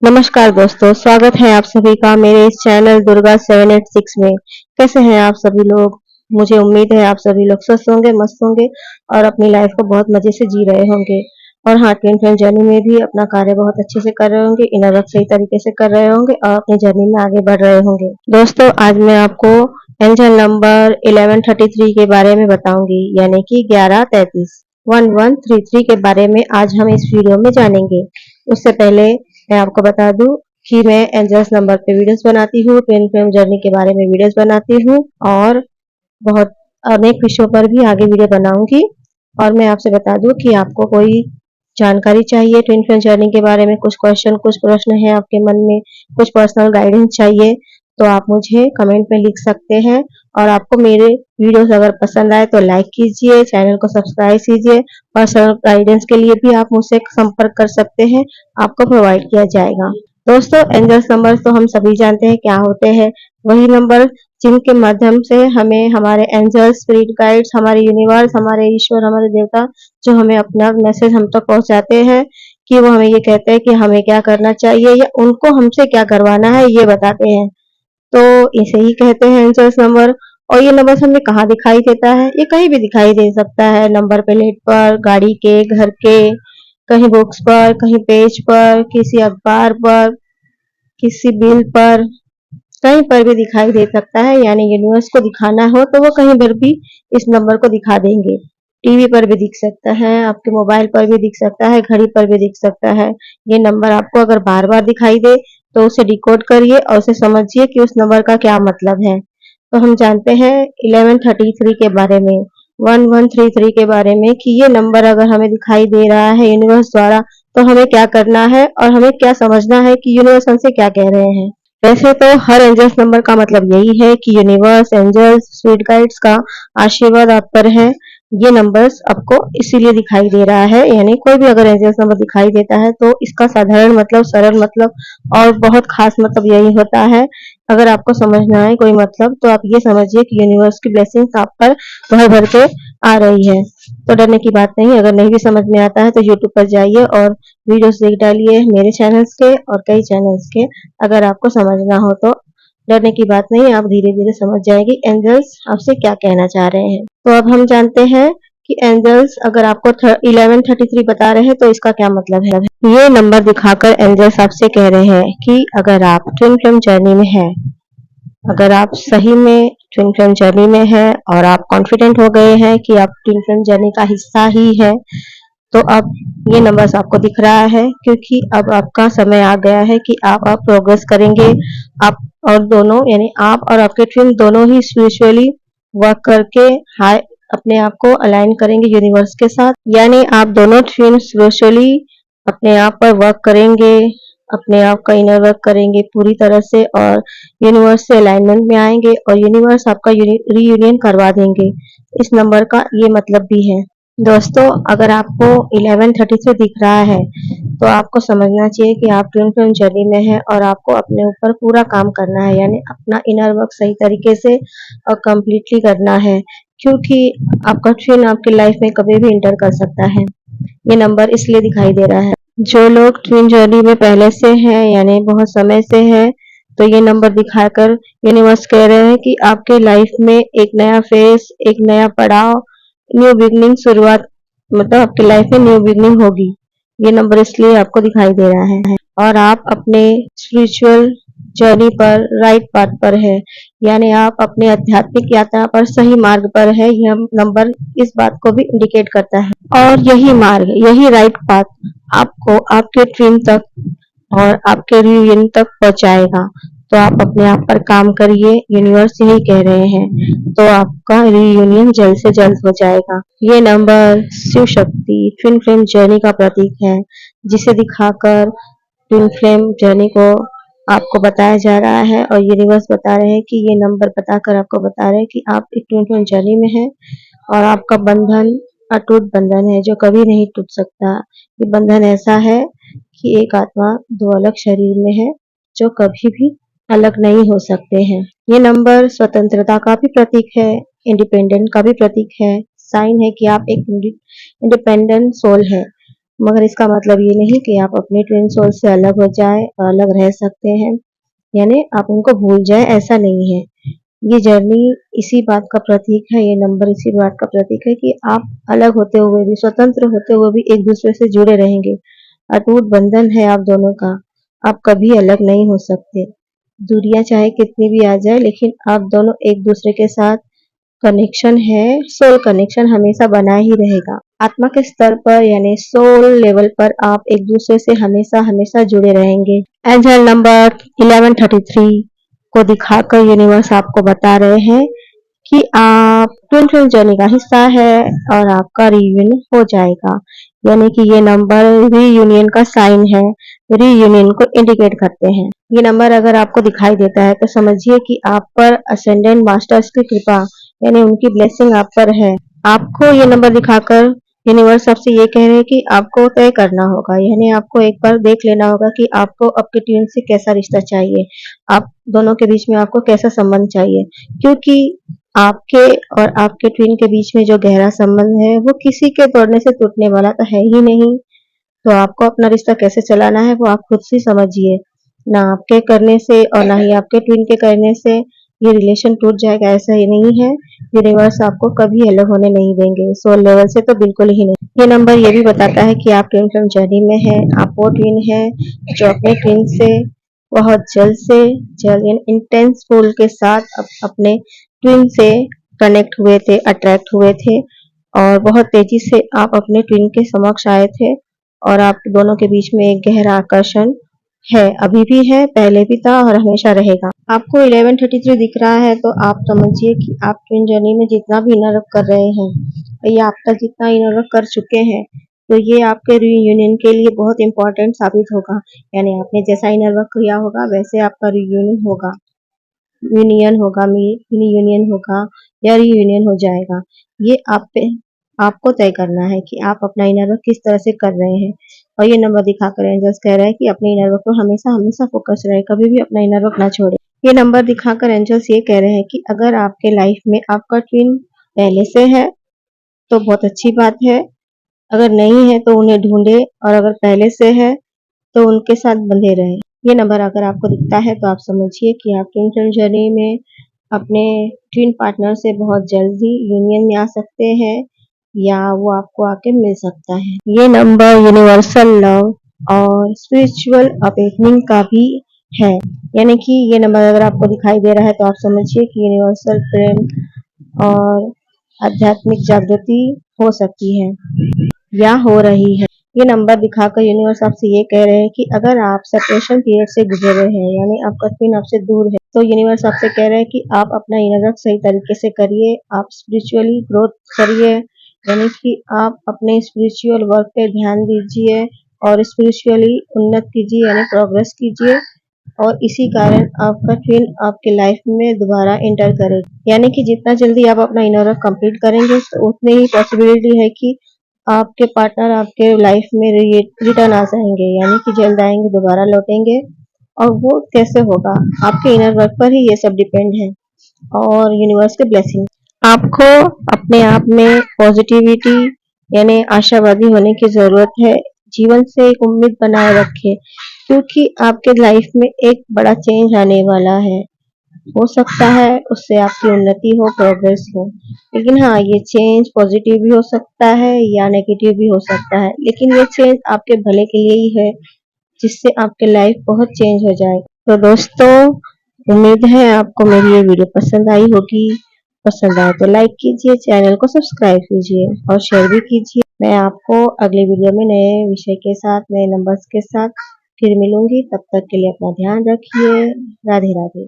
नमस्कार दोस्तों, स्वागत है आप सभी का मेरे इस चैनल दुर्गा 786 में। कैसे हैं आप सभी लोग? मुझे उम्मीद है आप सभी लोग स्वस्थ होंगे, मस्त होंगे और अपनी लाइफ को बहुत मजे से जी रहे होंगे। और हाँ, ट्विन फ्लेम जर्नी में भी अपना कार्य बहुत अच्छे से कर रहे होंगे, इनर वर्क सही तरीके से कर रहे होंगे और अपनी जर्नी में आगे बढ़ रहे होंगे। दोस्तों, आज मैं आपको एंजल नंबर 1133 के बारे में बताऊंगी, यानी कि 1133 1133 के बारे में आज हम इस वीडियो में जानेंगे। उससे पहले मैं आपको बता दूं कि मैं एंजल्स नंबर पे वीडियोस बनाती हूँ, ट्विन फ्लेम जर्नी के बारे में वीडियोस बनाती हूँ और बहुत अनेक विषयों पर भी आगे वीडियो बनाऊंगी। और मैं आपसे बता दूं कि आपको कोई जानकारी चाहिए ट्विन फ्लेम जर्नी के बारे में, कुछ प्रश्न है आपके मन में, कुछ पर्सनल गाइडेंस चाहिए, तो आप मुझे कमेंट में लिख सकते हैं। और आपको मेरे वीडियोस अगर पसंद आए तो लाइक कीजिए, चैनल को सब्सक्राइब कीजिए। पर्सनल गाइडेंस के लिए भी आप मुझसे संपर्क कर सकते हैं, आपको प्रोवाइड किया जाएगा। दोस्तों, एंजल्स नंबर तो हम सभी जानते हैं क्या होते हैं। वही नंबर जिनके माध्यम से हमें हमारे एंजल्स, स्पिरिट गाइड्स, हमारे यूनिवर्स, हमारे ईश्वर, हमारे देवता जो हमें अपना मैसेज हम तक पहुंचाते हैं, कि वो हमें ये कहते हैं कि हमें क्या करना चाहिए या उनको हमसे क्या करवाना है, ये बताते हैं। तो इसे ही कहते हैं एंजल्स नंबर। और ये नंबर हमें कहाँ दिखाई देता है? ये कहीं भी दिखाई दे सकता है, नंबर प्लेट पर, गाड़ी के, घर के, कहीं बुक्स पर, कहीं पेज पर, किसी अखबार पर, किसी बिल पर, कहीं पर भी दिखाई दे सकता है। यानी यूनिवर्स को दिखाना हो तो वो कहीं पर भी इस नंबर को दिखा देंगे। टीवी पर भी दिख सकता है, आपके मोबाइल पर भी दिख सकता है, घड़ी पर भी दिख सकता है। ये नंबर आपको अगर बार बार दिखाई दे तो उसे डिकोड करिए और उसे समझिए कि उस नंबर का क्या मतलब है। तो हम जानते हैं 1133 के बारे में, 1133 के बारे में, कि ये नंबर अगर हमें दिखाई दे रहा है यूनिवर्स द्वारा तो हमें क्या करना है और हमें क्या समझना है कि यूनिवर्स हमसे क्या कह रहे हैं। वैसे तो हर एंजल्स नंबर का मतलब यही है कि यूनिवर्स, एंजल्स, स्पिरिट गाइड्स का आशीर्वाद आप पर है। ये नंबर्स आपको इसीलिए दिखाई दे रहा है। यानी कोई भी अगर एंजल्स नंबर दिखाई देता है तो इसका साधारण मतलब, सरल मतलब और बहुत खास मतलब यही होता है। अगर आपको समझना है कोई मतलब तो आप ये समझिए कि यूनिवर्स की ब्लेसिंग्स आप पर भर भर के आ रही है। तो डरने की बात नहीं। अगर नहीं भी समझ में आता है तो यूट्यूब पर जाइए और वीडियोस देख डालिए, मेरे चैनल्स के और कई चैनल्स के। अगर आपको समझना हो तो डरने की बात नहीं, आप धीरे धीरे समझ जाएगी एंजल्स आपसे क्या कहना चाह रहे हैं। तो अब हम जानते हैं कि एंजल्स अगर आपको 1133 बता रहे हैं तो इसका क्या मतलब है। ये नंबर दिखाकर एंजल्स आपसे कह रहे हैं कि अगर आप ट्विन फ्लेम जर्नी में हैं, अगर आप सही में ट्विन फ्लेम जर्नी में हैं और आप कॉन्फिडेंट हो गए हैं कि आप ट्विन फ्लेम जर्नी का हिस्सा ही है, तो अब ये नंबर्स आपको दिख रहा है, क्योंकि अब आपका समय आ गया है कि आप अब प्रोग्रेस करेंगे। आप और दोनों, यानी आप और आपके ट्विन दोनों ही स्पिरिचुअली वर्क करके हाई अपने आप को अलाइन करेंगे यूनिवर्स के साथ। यानी आप दोनों ट्विन स्पिरिचुअली अपने आप पर वर्क करेंगे, अपने आप का इनर वर्क करेंगे पूरी तरह से और यूनिवर्स से अलाइनमेंट में आएंगे और यूनिवर्स आपका रीयूनियन करवा देंगे। इस नंबर का ये मतलब भी है। दोस्तों, अगर आपको 1133 दिख रहा है तो आपको समझना चाहिए कि आप ट्विन फ्लेम जर्नी में हैं और आपको अपने ऊपर पूरा काम करना है, यानी अपना इनर वर्क सही तरीके से और कंप्लीटली करना है, क्योंकि आपका ट्विन आपकी लाइफ में कभी भी इंटर कर सकता है। ये नंबर इसलिए दिखाई दे रहा है। जो लोग ट्विन जर्नी में पहले से हैं, यानी बहुत समय से हैं, तो ये नंबर दिखाकर यूनिवर्स कह रहे हैं कि आपके लाइफ में एक नया फेज, एक नया पड़ाव, न्यू बिगनिंग, शुरुआत, मतलब आपकी लाइफ में न्यू बिगनिंग होगी। ये नंबर इसलिए आपको दिखाई दे रहा है और आप अपने स्पिरिचुअल जर्नी पर राइट पाथ पर है, यानी आप अपने आध्यात्मिक यात्रा पर सही मार्ग पर है। यह नंबर इस बात को भी इंडिकेट करता है और यही मार्ग, यही राइट पाथ आपको आपके ट्विन तक और आपके रियूनियन तक पहुंचाएगा। तो आप अपने आप पर काम करिए, यूनिवर्स यही कह रहे हैं, तो आपका रीयूनियन जल्द से जल्द हो जाएगा। ये number Shiv Shakti twin flame journey का प्रतीक है, जिसे दिखाकर ट्विन फ्लेम जर्नी को आपको बताया जा रहा है और यूनिवर्स बता रहे हैं कि ये नंबर बताकर आपको बता रहे हैं कि आप एक ट्विन फ्लेम जर्नी में हैं और आपका बंधन अटूट बंधन है जो कभी नहीं टूट सकता। ये बंधन ऐसा है कि एक आत्मा दो अलग शरीर में है जो कभी भी अलग नहीं हो सकते हैं। ये नंबर स्वतंत्रता का भी प्रतीक है, इंडिपेंडेंट का भी प्रतीक है। साइन है कि आप एक इंडिपेंडेंट सोल है, मगर इसका मतलब ये नहीं कि आप अपने ट्विन सोल से अलग हो जाए और अलग रह सकते हैं, यानी आप उनको भूल जाए, ऐसा नहीं है। ये जर्नी इसी बात का प्रतीक है, ये नंबर इसी बात का प्रतीक है कि आप अलग होते हुए भी, स्वतंत्र होते हुए भी एक दूसरे से जुड़े रहेंगे। अटूट बंधन है आप दोनों का, आप कभी अलग नहीं हो सकते। दूरियां चाहे कितनी भी आ जाए, लेकिन आप दोनों एक दूसरे के साथ कनेक्शन है, सोल कनेक्शन हमेशा बना ही रहेगा। आत्मा के स्तर पर यानी सोल लेवल पर आप एक दूसरे से हमेशा हमेशा जुड़े रहेंगे। एंजल नंबर 1133 को दिखाकर यूनिवर्स आपको बता रहे हैं कि आप ट्विन फ्लेम जर्नी का हिस्सा है और आपका रियूनियन हो जाएगा। यानी कि ये नंबर रीयूनियन का साइन है, रीयूनियन को इंडिकेट करते हैं। ये नंबर अगर आपको दिखाई देता है तो समझिए कि आप पर असेंडेंट मास्टर्स की कृपा यानी उनकी ब्लेसिंग आप पर है। आपको ये नंबर दिखाकर यूनिवर्स आपसे ये कह रहे हैं कि आपको तय करना होगा, यानी आपको एक बार देख लेना होगा कि आपको आपके ट्विन से कैसा रिश्ता चाहिए, आप दोनों के बीच में आपको कैसा संबंध चाहिए, क्योंकि आपके और आपके ट्विन के बीच में जो गहरा संबंध है वो किसी के तोड़ने से टूटने वाला तो है ही नहीं। तो आपको अपना रिश्ता कैसे चलाना है वो आप खुद से समझिए। ना आपके करने से और ना ही आपके ट्विन के करने से ये रिलेशन टूट जाएगा, ऐसा ही नहीं है। यूनिवर्स आपको कभी अलग होने नहीं देंगे, सोल लेवल से तो बिल्कुल ही नहीं। ये नंबर ये भी बताता है कि आप ट्विन फ्लेम जर्नी में है, आप वो ट्विन है जो अपने ट्विन से बहुत जल्द से जल्द इंटेंस फूल के साथ अपने ट्विन से कनेक्ट हुए थे, अट्रैक्ट हुए थे और बहुत तेजी से आप अपने ट्विन के समक्ष आए थे और आप दोनों के बीच में एक गहरा आकर्षण है, अभी भी है, पहले भी था और हमेशा रहेगा। आपको 1133 दिख रहा है तो आप समझिए कि आप ट्विन जर्नी में जितना भी इनर वर्क कर रहे हैं या आप तक जितना इनर वर्क कर चुके हैं, तो ये आपके रीयूनियन के लिए बहुत इंपॉर्टेंट साबित होगा। यानी आपने जैसा इनर वर्क किया होगा वैसे आपका रीयूनियन होगा, यूनियन होगा, मिनी यूनियन होगा या रीयूनियन हो जाएगा। ये आप पे आपको तय करना है कि आप अपना इनर वर्क किस तरह से कर रहे हैं। और ये नंबर दिखाकर एंजल्स कह रहे हैं कि अपने इनर वर्क पर हमेशा हमेशा फोकस रहे, कभी भी अपना इनर वर्क ना छोड़े। ये नंबर दिखाकर एंजल्स ये कह रहे हैं कि अगर आपके लाइफ में आपका ट्विन पहले से है तो बहुत अच्छी बात है, अगर नहीं है तो उन्हें ढूंढे और अगर पहले से है तो उनके साथ बंधे रहें। ये नंबर अगर आपको दिखता है तो आप समझिए कि आप ट्विन फ्लेम जर्नी में अपने ट्विन पार्टनर से बहुत जल्दी यूनियन में आ सकते हैं या वो आपको आके मिल सकता है। ये नंबर यूनिवर्सल लव और स्पिरिचुअल अवेकनिंग का भी है, यानी कि ये नंबर अगर आपको दिखाई दे रहा है तो आप समझिए कि यूनिवर्सल प्रेम और आध्यात्मिक जागृति हो सकती है या हो रही है। ये नंबर दिखाकर यूनिवर्स आपसे ये कह रहे हैं कि अगर आप सेपरेशन पीरियड से गुजरे हैं यानी आपका ट्विन आपसे दूर है तो यूनिवर्स आपसे कह रहे हैं कि आप अपना इनर वर्क सही तरीके से करिए, आप स्पिरिचुअली ग्रोथ करिए, यानी कि आप अपने स्पिरिचुअल वर्क पे ध्यान दीजिए और स्पिरिचुअली उन्नत कीजिए यानी प्रोग्रेस कीजिए और इसी कारण आपका ट्विन आपके लाइफ में दोबारा एंटर करेगा। यानी कि जितना जल्दी आप अपना इनर वर्क कंप्लीट करेंगे तो उतनी ही पॉसिबिलिटी है कि आपके पार्टनर आपके लाइफ में रिटर्न आ जाएंगे, यानी कि जल्द आएंगे, दोबारा लौटेंगे। और वो कैसे होगा, आपके इनर वर्क पर ही ये सब डिपेंड है और यूनिवर्स के ब्लेसिंग। आपको अपने आप में पॉजिटिविटी यानी आशावादी होने की जरूरत है, जीवन से एक उम्मीद बनाए रखें क्योंकि आपके लाइफ में एक बड़ा चेंज आने वाला है। हो सकता है उससे आपकी उन्नति हो, प्रोग्रेस हो, लेकिन हाँ ये चेंज पॉजिटिव भी हो सकता है या नेगेटिव भी हो सकता है, लेकिन ये चेंज आपके भले के लिए ही है जिससे आपके लाइफ बहुत चेंज हो जाए। तो दोस्तों, उम्मीद है आपको मेरी ये वीडियो पसंद आई होगी। पसंद आए तो लाइक कीजिए, चैनल को सब्सक्राइब कीजिए और शेयर भी कीजिए। मैं आपको अगले वीडियो में नए विषय के साथ, नए नंबर्स के साथ फिर मिलूंगी। तब तक के लिए अपना ध्यान रखिए। राधे राधे।